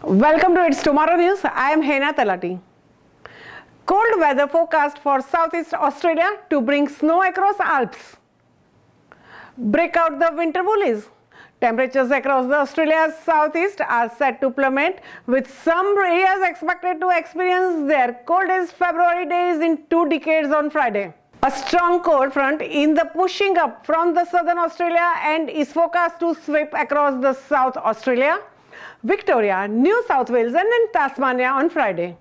Welcome to It's Tomorrow News. I am Hena Talati. Cold weather forecast for Southeast Australia to bring snow across Alps. Break out the winter woolies. Temperatures across the Australia's southeast are set to plummet, with some areas expected to experience their coldest February days in 2 decades on Friday. A strong cold front in the pushing up from the southern Australia and is forecast to sweep across the South Australia, Victoria, New South Wales and in Tasmania on Friday.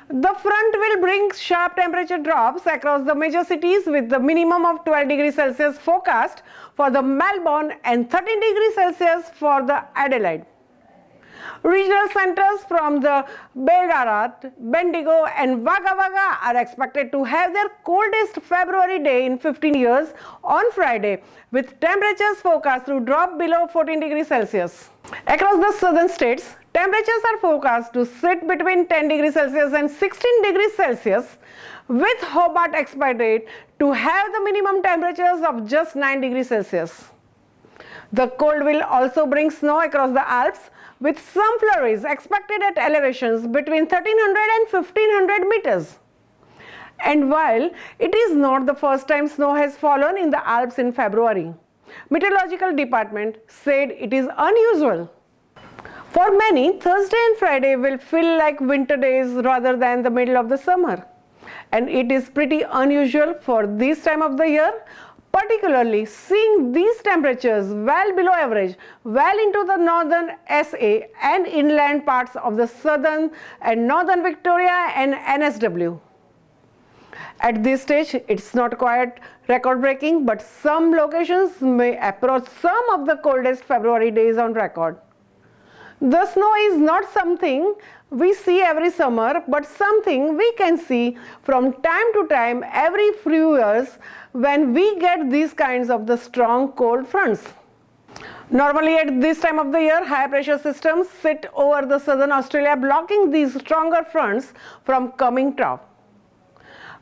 The front will bring sharp temperature drops across the major cities, with the minimum of 12 degrees Celsius forecast for the Melbourne and 13 degrees Celsius for the Adelaide. Regional centres from the Ballarat, Bendigo and Wagga Wagga are expected to have their coldest February day in 15 years on Friday, with temperatures forecast to drop below 14 degrees Celsius. Across the southern states, temperatures are forecast to sit between 10 degrees Celsius and 16 degrees Celsius, with Hobart expected to have the minimum temperatures of just 9 degrees Celsius. The cold will also bring snow across the Alps, with some flurries expected at elevations between 1300 and 1500 meters. And while it is not the first time snow has fallen in the Alps in February, Meteorological Department said it is unusual. For many, Thursday and Friday will feel like winter days rather than the middle of the summer. And it is pretty unusual for this time of the year, particularly seeing these temperatures well below average, well into the northern SA and inland parts of the southern and northern Victoria and NSW. At this stage, it's not quite record-breaking, but some locations may approach some of the coldest February days on record. The snow is not something we see every summer, but something we can see from time to time every few years when we get these kinds of the strong cold fronts. Normally at this time of the year, high pressure systems sit over the southern Australia, blocking these stronger fronts from coming top.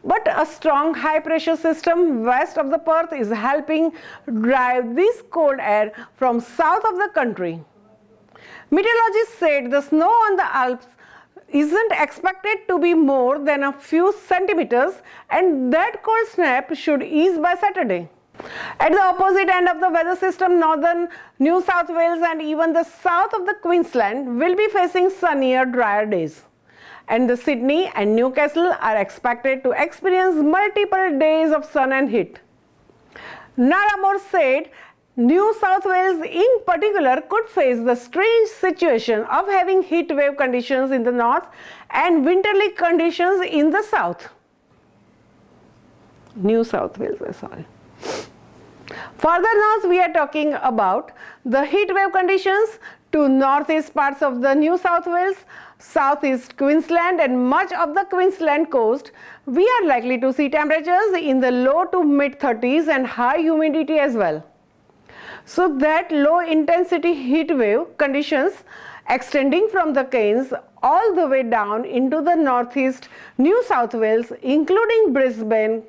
But a strong high pressure system west of the Perth is helping drive this cold air from south of the country. Meteorologists said the snow on the Alps isn't expected to be more than a few centimeters, and that cold snap should ease by Saturday. At the opposite end of the weather system, northern New South Wales and even the south of the Queensland will be facing sunnier, drier days. And the Sydney and Newcastle are expected to experience multiple days of sun and heat. Naramore said New South Wales in particular could face the strange situation of having heat wave conditions in the north and winterly conditions in the south. New South Wales, sorry. Further north, we are talking about the heat wave conditions to northeast parts of the New South Wales, southeast Queensland and much of the Queensland coast. We are likely to see temperatures in the low to mid 30s and high humidity as well. So that low intensity heat wave conditions extending from the Cairns all the way down into the northeast New South Wales, including Brisbane,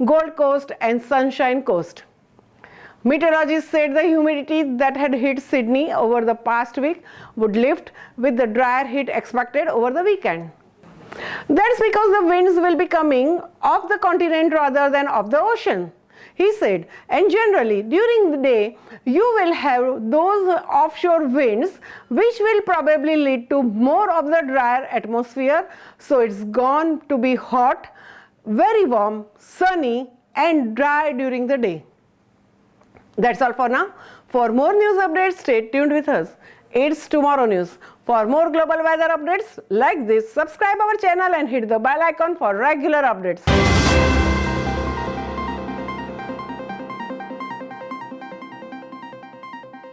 Gold Coast and Sunshine Coast. Meteorologists said the humidity that had hit Sydney over the past week would lift, with the drier heat expected over the weekend. That's because the winds will be coming off the continent rather than off the ocean, he said, and generally during the day you will have those offshore winds, which will probably lead to more of the drier atmosphere, so it's going to be hot, very warm, sunny and dry during the day. That's all for now. For more news updates, stay tuned with us. It's Tomorrow News. For more global weather updates like this, subscribe our channel and hit the bell icon for regular updates.